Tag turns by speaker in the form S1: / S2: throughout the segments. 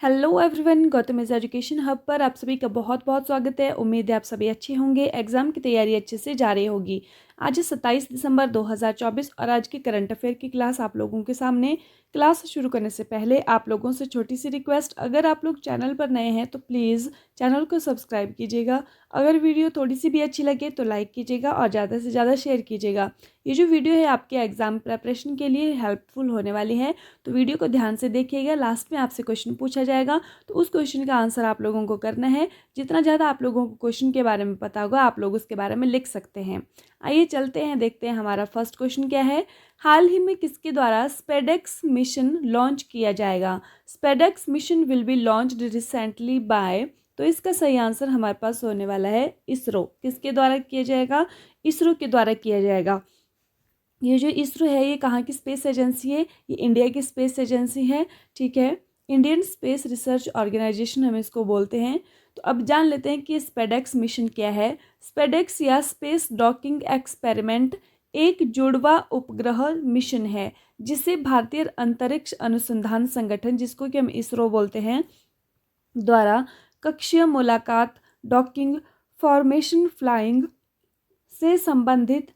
S1: Hello everyone, Gautam is education hub पर आप सभी का बहुत बहुत स्वागत है। उम्मीद है आप सभी अच्छे होंगे, एग्जाम की तैयारी अच्छे से जारी होगी। आज 27 दिसंबर 2024 और आज की करंट अफेयर की क्लास आप लोगों के सामने। क्लास शुरू करने से पहले आप लोगों से छोटी सी रिक्वेस्ट, अगर आप लोग चैनल पर नए हैं तो प्लीज़ चैनल को सब्सक्राइब कीजिएगा। अगर वीडियो थोड़ी सी भी अच्छी लगे तो लाइक कीजिएगा और ज़्यादा से ज़्यादा शेयर कीजिएगा। ये जो वीडियो है आपके एग्जाम प्रेपरेशन के लिए हेल्पफुल होने वाली है, तो वीडियो को ध्यान से देखिएगा। लास्ट में आपसे क्वेश्चन पूछा जाएगा तो उस क्वेश्चन का आंसर आप लोगों को करना है। जितना ज़्यादा आप लोगों को क्वेश्चन के बारे में पता होगा आप लोग उसके बारे में लिख सकते हैं। आइए चलते हैं, देखते हैं हमारा फर्स्ट क्वेश्चन क्या है। हाल ही में किसके द्वारा स्पेडेक्स मिशन लॉन्च किया जाएगा? SpaDeX mission will be launched recently by, तो इसका सही आंसर हमारे पास होने वाला है इसरो। किसके द्वारा किया जाएगा? इसरो के द्वारा किया जाएगा। ये जो इसरो है ये कहाँ की स्पेस एजेंसी है? ये इंडिया की स्पेस एजेंसी है, ठीक है। इंडियन स्पेस रिसर्च ऑर्गेनाइजेशन हम इसको बोलते हैं। तो अब जान लेते हैं कि स्पेडेक्स मिशन क्या है। स्पेडेक्स या स्पेस डॉकिंग एक्सपेरिमेंट एक जुड़वा उपग्रह मिशन है जिसे भारतीय अंतरिक्ष अनुसंधान संगठन, जिसको कि हम इसरो बोलते हैं, द्वारा कक्षीय मुलाकात, डॉकिंग, फॉर्मेशन फ्लाइंग से संबंधित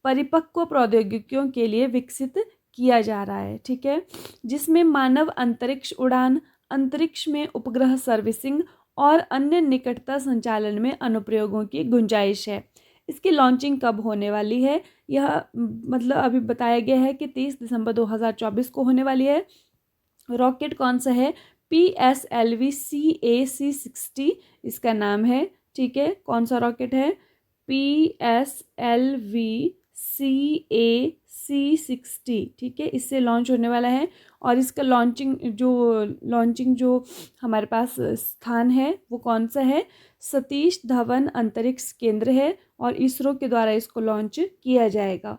S1: परिपक्व प्रौद्योगिकियों के लिए विकसित किया जा रहा है, ठीक है। जिसमें मानव अंतरिक्ष उड़ान, अंतरिक्ष में उपग्रह सर्विसिंग और अन्य निकटता संचालन में अनुप्रयोगों की गुंजाइश है। इसकी लॉन्चिंग कब होने वाली है? यह मतलब अभी बताया गया है कि 30 दिसंबर 2024 को होने वाली है। रॉकेट कौन सा है? PSLV CAC-60 इसका नाम है, ठीक है। कौन सा रॉकेट है? PSLV CAC-60, ठीक है। इससे लॉन्च होने वाला है और इसका लॉन्चिंग जो हमारे पास स्थान है वो कौन सा है? सतीश धवन अंतरिक्ष केंद्र है और इसरो के द्वारा इसको लॉन्च किया जाएगा।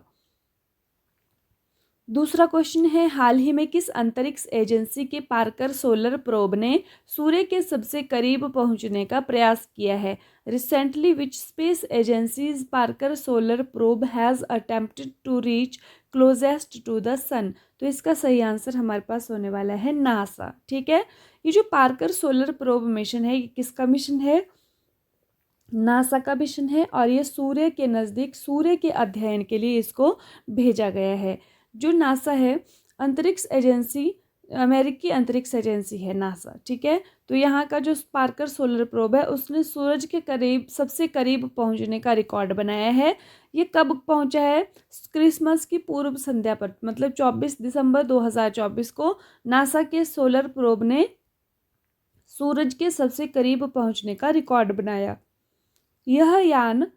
S1: दूसरा क्वेश्चन है, हाल ही में किस अंतरिक्ष एजेंसी के पार्कर सोलर प्रोब ने सूर्य के सबसे करीब पहुंचने का प्रयास किया है? Recently which space agencies Parker Solar Probe has attempted to reach closest to the sun? तो इसका सही आंसर हमारे पास होने वाला है नासा, ठीक है। ये जो पार्कर सोलर प्रोब मिशन है ये किसका मिशन है? नासा का मिशन है और ये सूर्य के नज़दीक सूर्य के अध्ययन के लिए इसको भेजा गया है। जो नासा है अंतरिक्ष एजेंसी, अमेरिकी अंतरिक्ष एजेंसी है नासा, ठीक है। तो यहाँ का जो पार्कर सोलर प्रोब है उसने सूरज के करीब, सबसे करीब पहुँचने का रिकॉर्ड बनाया है। ये कब पहुँचा है? क्रिसमस की पूर्व संध्या पर, मतलब 24 दिसंबर 2024 को नासा के सोलर प्रोब ने सूरज के सबसे करीब पहुँचने का रिकॉर्ड बनाया। यह यान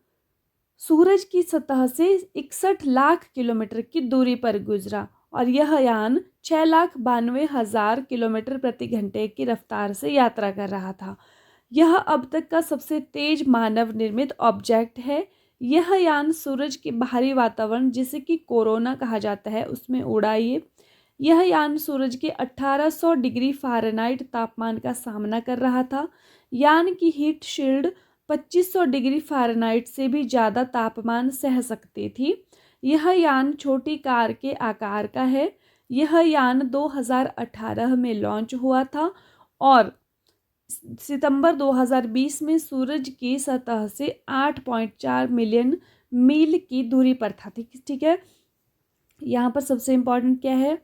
S1: सूरज की सतह से 61 लाख किलोमीटर की दूरी पर गुजरा और यह यान 6,92,000 किलोमीटर प्रति घंटे की रफ्तार से यात्रा कर रहा था। यह अब तक का सबसे तेज मानव निर्मित ऑब्जेक्ट है। यह यान सूरज के बाहरी वातावरण, जिसे कि कोरोना कहा जाता है, उसमें उड़ा। यह यान सूरज के 1800 डिग्री फ़ारेनहाइट तापमान का सामना कर रहा था। यान की हीट शील्ड 2500 डिग्री फ़ारेनहाइट से भी ज़्यादा तापमान सह सकती थी। यह यान छोटी कार के आकार का है। यह यान 2018 में लॉन्च हुआ था और सितंबर 2020 में सूरज की सतह से 8.4 मिलियन मील की दूरी पर था, ठीक है। यहाँ पर सबसे इम्पोर्टेंट क्या है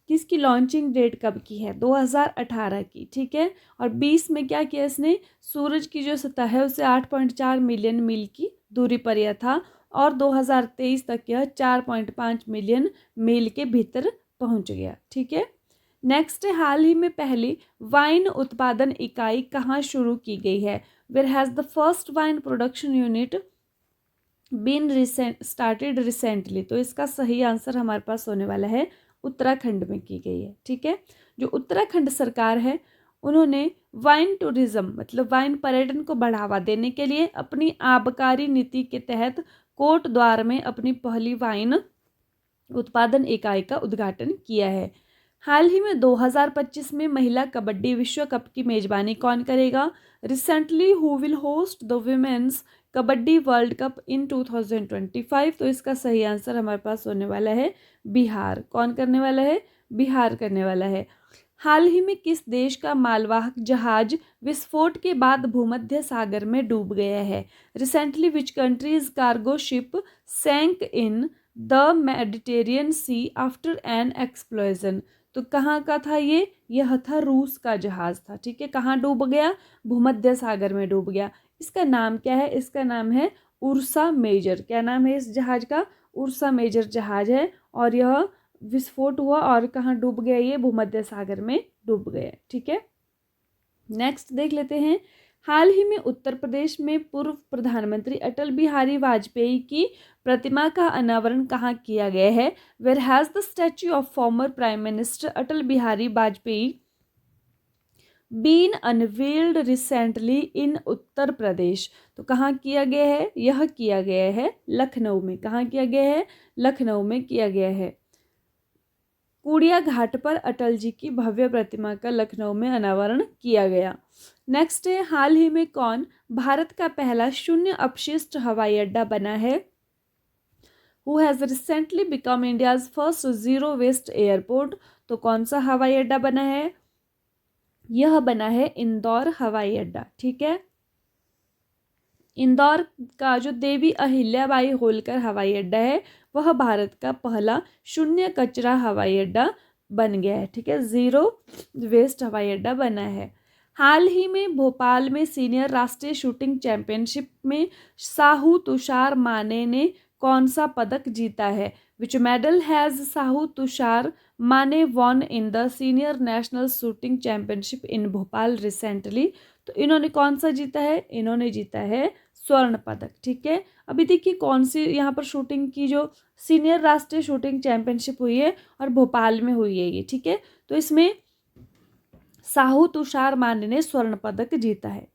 S1: कि इसकी लॉन्चिंग डेट कब की है? 2018 की, ठीक है। और 20 में क्या किया इसने? सूरज की जो सतह है उसे 8.4 मिलियन मील की दूरी पर यह था और 2023 तक यह 4.5 मिलियन मील के भीतर पहुंच गया, ठीक है। नेक्स्ट है, हाल ही में पहली वाइन उत्पादन इकाई कहाँ शुरू की गई है? Where has the first wine production unit been started recently? तो इसका सही आंसर हमारे पास होने वाला है उत्तराखंड में की गई है, ठीक है। जो उत्तराखंड सरकार है उन्होंने वाइन टूरिज्म, मतलब वाइन पर्यटन को बढ़ावा देने के लिए अपनी आबकारी नीति के तहत कोटद्वार में अपनी पहली वाइन उत्पादन इकाई का उद्घाटन किया है। हाल ही में 2025 में महिला कबड्डी विश्व कप की मेजबानी कौन करेगा? Recently who will host the women's kabaddi world cup in 2025? तो इसका सही आंसर हमारे पास होने वाला है बिहार। कौन करने वाला है? बिहार करने वाला है। हाल ही में किस देश का मालवाहक जहाज विस्फोट के बाद भूमध्य सागर में डूब गया है? Recently which country's cargo ship sank in the Mediterranean sea after an explosion? तो कहाँ का था ये? यह था रूस का जहाज था। ठीक है, कहाँ डूब गया? भूमध्य सागर में डूब गया। इसका नाम क्या है? इसका नाम है उर्सा मेजर। क्या नाम है इस जहाज का? उर्सा मेजर जहाज है, और यह विस्फोट हुआ और कहाँ डूब गया? ये भूमध्य सागर में डूब गया। ठीक है, नेक्स्ट देख लेते हैं। हाल ही में उत्तर प्रदेश में पूर्व प्रधानमंत्री अटल बिहारी वाजपेयी की प्रतिमा का अनावरण कहाँ किया गया है? Where has the statue of former prime minister Atal Bihari Vajpayee been unveiled recently in Uttar Pradesh? तो कहाँ किया गया है? यह किया गया है लखनऊ में। कहाँ किया गया है? लखनऊ में किया गया है। कूड़िया घाट पर अटल जी की भव्य प्रतिमा का लखनऊ में अनावरण किया गया। नेक्स्ट है, हाल ही में कौन भारत का पहला शून्य अपशिष्ट हवाई अड्डा बना है? Who has recently become India's first zero waste airport? तो कौन सा हवाई अड्डा बना है? यह बना है इंदौर हवाई अड्डा। ठीक है, इंदौर का जो देवी अहिल्याबाई होलकर हवाई अड्डा है वह भारत का पहला शून्य कचरा हवाई अड्डा बन गया है। ठीक है, जीरो वेस्ट हवाई अड्डा बना है। हाल ही में भोपाल में सीनियर राष्ट्रीय शूटिंग चैंपियनशिप में साहू तुषार माने ने कौन सा पदक जीता है? Which medal has Sahu Tushar Mane won in the senior national shooting championship in Bhopal recently? तो इन्होंने कौन सा जीता है? इन्होंने जीता है स्वर्ण पदक। ठीक है, अभी देखिए कौन सी यहाँ पर शूटिंग की जो सीनियर राष्ट्रीय शूटिंग चैंपियनशिप हुई है और भोपाल में हुई है ये। ठीक है, तो इसमें साहू तुषार माने ने स्वर्ण पदक जीता है।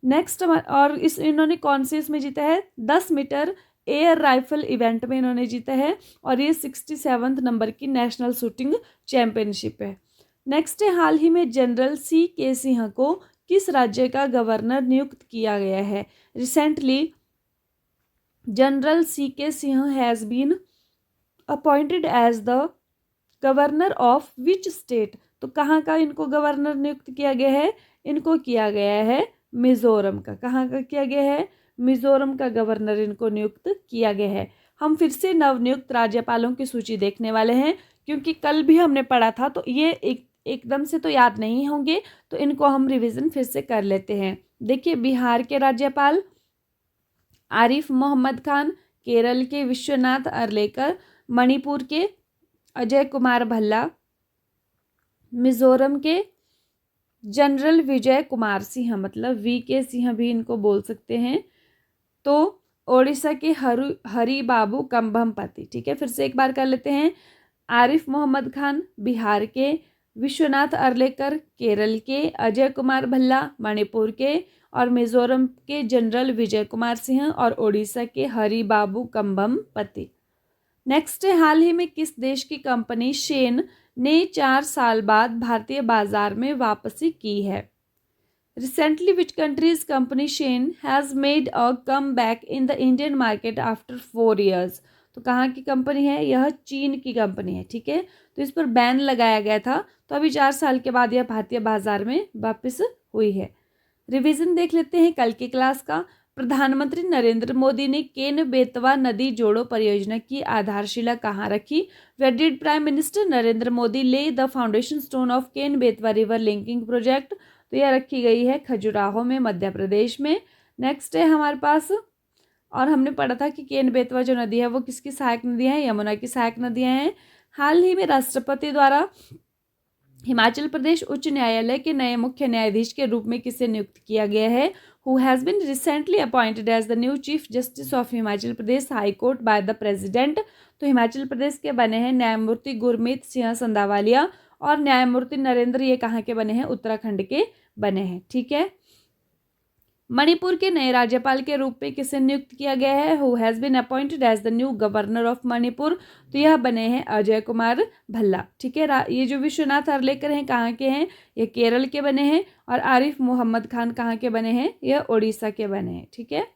S1: नेक्स्ट, और इन्होंने कौन से इसमें जीता है? 10 मीटर एयर राइफल इवेंट में इन्होंने जीता है, और ये 67 नंबर की नेशनल शूटिंग चैंपियनशिप है। नेक्स्ट है, हाल ही में जनरल C.K. सिंह को किस राज्य का गवर्नर नियुक्त किया गया है? Recently general C.K. Singh has been appointed as the governor of which state? तो कहाँ का इनको गवर्नर नियुक्त किया गया है? इनको किया गया है मिजोरम का। कहाँ का किया गया है? मिजोरम का गवर्नर इनको नियुक्त किया गया है। हम फिर से नवनियुक्त राज्यपालों की सूची देखने वाले हैं, क्योंकि कल भी हमने पढ़ा था, तो ये एकदम से तो याद नहीं होंगे, तो इनको हम रिवीजन फिर से कर लेते हैं। देखिए, बिहार के राज्यपाल आरिफ मोहम्मद खान, केरल के विश्वनाथ अर्लेकर, मणिपुर के अजय कुमार भल्ला, मिजोरम के जनरल विजय कुमार सिंह, मतलब V.K. सिंह भी इनको बोल सकते हैं, तो ओडिशा के हरि बाबू कंभमपति। ठीक है, फिर से एक बार कर लेते हैं। आरिफ मोहम्मद खान बिहार के, विश्वनाथ अर्लेकर केरल के, अजय कुमार भल्ला मणिपुर के, और मिजोरम के जनरल विजय कुमार सिंह, और ओडिशा के हरि बाबू कंभमपति। नेक्स्ट है, हाल ही में किस देश की कंपनी शेन ने 4 साल बाद भारतीय बाजार में वापसी की है? Recently which countries company Shane has made a come back in the Indian market after 4 years? तो कहाँ की कंपनी है? यह चीन की कंपनी है। ठीक है, तो इस पर बैन लगाया गया था, तो अभी 4 साल के बाद यह भारतीय बाजार में वापस हुई है। रिवीजन देख लेते हैं कल की क्लास का। प्रधानमंत्री नरेंद्र मोदी ने केन बेतवा नदी जोड़ो परियोजना की आधारशिला कहाँ रखी? Where did prime minister Narendra Modi lay the foundation stone of Ken Betwa river linking project? तो यह रखी गई है खजुराहो में, मध्य प्रदेश में। नेक्स्ट है हमारे पास, और हमने पढ़ा था कि केन बेतवा जो नदी है वो किसकी सहायक नदी है? यमुना की सहायक नदियाँ हैं। हाल ही में राष्ट्रपति द्वारा हिमाचल प्रदेश उच्च न्यायालय के नए मुख्य न्यायाधीश के रूप में किसे नियुक्त किया गया है? Who has been recently appointed as the new chief justice of Himachal Pradesh high court by the president? तो हिमाचल प्रदेश के बने हैं न्यायमूर्ति गुरमीत सिंह संधावालिया, और न्यायमूर्ति नरेंद्र, ये कहाँ के बने हैं? उत्तराखंड के बने हैं। ठीक है, मणिपुर के नए राज्यपाल के रूप में किसे नियुक्त किया गया है? Who has been appointed as the new governor of Manipur? तो यह बने हैं अजय कुमार भल्ला। ठीक है, ये जो विश्वनाथ अर्लेकर हैं कहाँ के हैं? ये केरल के बने हैं, और आरिफ मोहम्मद खान कहाँ के बने हैं? यह ओडिशा के बने हैं। ठीक है,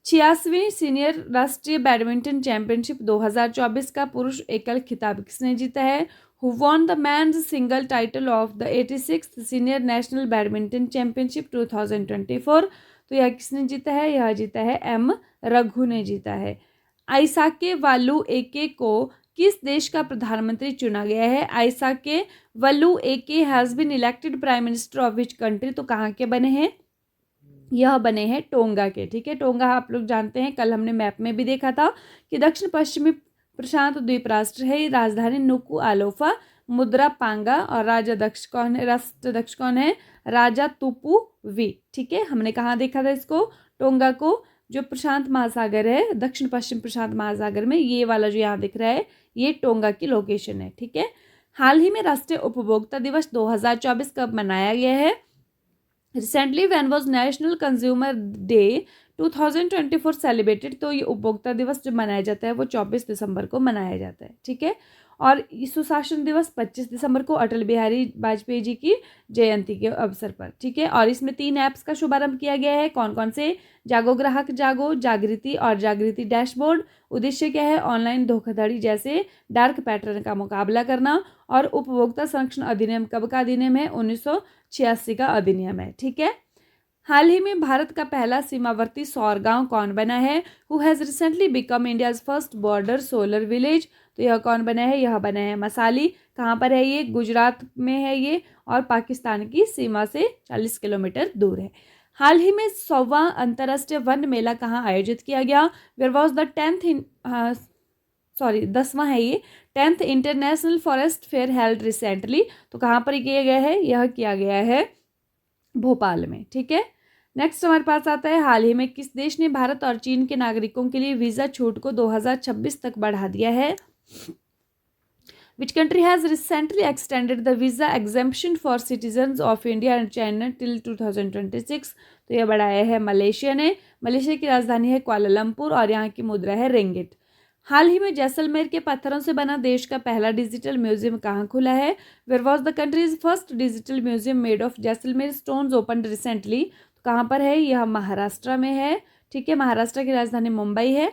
S1: 86वीं सीनियर राष्ट्रीय बैडमिंटन चैंपियनशिप 2024 का पुरुष एकल खिताब किसने जीता है? Who won the men's single title of the 86th senior national badminton championship 2024। तो यह किसने जीता है? यह जीता है एम रघु ने जीता है। आइसाके वालू एके को किस देश का प्रधानमंत्री चुना गया है? Aisake Valu Eke has been elected prime minister of which country? तो कहाँ के बने हैं? यह बने हैं टोंगा के। ठीक है, टोंगा आप लोग जानते हैं, कल हमने मैप में भी देखा था कि दक्षिण पश्चिमी प्रशांत द्वीप राष्ट्र है। राजधानी नुकु आलोफा, मुद्रा पांगा और राष्ट्राध्यक्ष कौन है? राजा तुपू वी। ठीक है, हमने कहाँ देखा था इसको? टोंगा को, जो प्रशांत महासागर है, दक्षिण पश्चिम प्रशांत महासागर में, ये वाला जो यहाँ दिख रहा है ये टोंगा की लोकेशन है। ठीक है, हाल ही में राष्ट्रीय उपभोक्ता दिवस 2024 कब मनाया गया है? Recently when was national consumer day 2024 celebrated? तो ये उपभोक्ता दिवस जो मनाया जाता है वो 24 दिसंबर को मनाया जाता है। ठीक है, और सुशासन दिवस 25 दिसंबर को अटल बिहारी वाजपेयी जी की जयंती के अवसर पर। ठीक है, और इसमें 3 ऐप्स का शुभारंभ किया गया है। कौन कौन से? जागो ग्राहक जागो, जागृति और जागृति डैशबोर्ड। उद्देश्य क्या है? ऑनलाइन धोखाधड़ी जैसे डार्क पैटर्न का मुकाबला करना। और उपभोक्ता संरक्षण अधिनियम कब का अधिनियम है? 1986 का अधिनियम है। ठीक है, हाल ही में भारत का पहला सीमावर्ती सौर गांव कौन बना है? Who has recently become India's first border solar village? तो यह कौन बना है? यह बना है मसाली। कहाँ पर है ये? गुजरात में है ये, और पाकिस्तान की सीमा से 40 किलोमीटर दूर है। हाल ही में 100वां अंतर्राष्ट्रीय वन मेला कहाँ आयोजित किया गया? वेयर वॉज द 10वां है ये, 10th international forest fair held recently? तो कहाँ पर किया गया है? यह किया गया है भोपाल में। ठीक है, नेक्स्ट हमारे पास आता है, हाल ही में किस देश ने भारत और चीन के नागरिकों के लिए वीज़ा छूट को 2026 तक बढ़ा दिया है? Which country has recently extended the visa exemption for citizens of India and China till 2026? तो यह बढ़ाया है मलेशिया ने। मलेशिया की राजधानी है कुआलालंपुर और यहाँ की मुद्रा है रिंगिट। हाल ही में जैसलमेर के पत्थरों से बना देश का पहला डिजिटल म्यूजियम कहाँ खुला है? Where was the country's first digital museum made of Jaisalmer stones open recently? तो कहाँ पर है? यह महाराष्ट्र में है। ठीक है, महाराष्ट्र की राजधानी मुंबई है।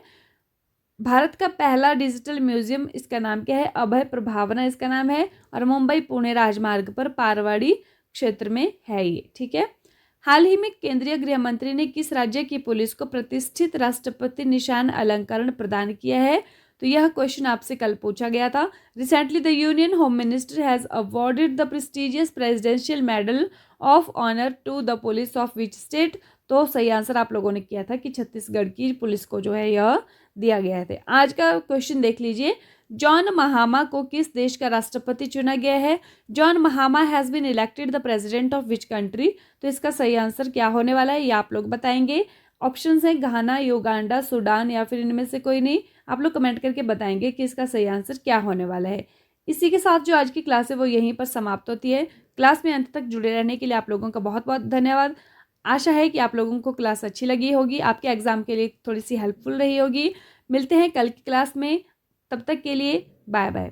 S1: भारत का पहला डिजिटल म्यूजियम, इसका नाम क्या है? अभय प्रभावना इसका नाम है, और मुंबई पुणे राजमार्ग पर पारवाड़ी क्षेत्र में है ये। ठीक है, हाल ही में केंद्रीय गृह मंत्री ने किस राज्य की पुलिस को प्रतिष्ठित राष्ट्रपति निशान अलंकरण प्रदान किया है? तो यह क्वेश्चन आपसे कल पूछा गया था। Recently the union home minister has awarded the prestigious presidential medal of honour to the police of which state? तो सही आंसर आप लोगों ने किया था कि छत्तीसगढ़ की पुलिस को जो है यह दिया गया है। आज का क्वेश्चन देख लीजिए, जॉन महामा को किस देश का राष्ट्रपति चुना गया है? John Mahama has been elected the president of which country? तो इसका सही आंसर क्या होने वाला है ये आप लोग बताएंगे। ऑप्शंस हैं घाना, युगांडा, सूडान या फिर इनमें से कोई नहीं। आप लोग कमेंट करके बताएंगे कि इसका सही आंसर क्या होने वाला है। इसी के साथ जो आज की क्लास है वो यहीं पर समाप्त होती है। क्लास में अंत तक जुड़े रहने के लिए आप लोगों का बहुत बहुत धन्यवाद। आशा है कि आप लोगों को क्लास अच्छी लगी होगी, आपके एग्जाम के लिए थोड़ी सी हेल्पफुल रही होगी। मिलते हैं कल की क्लास में, तब तक के लिए बाय बाय।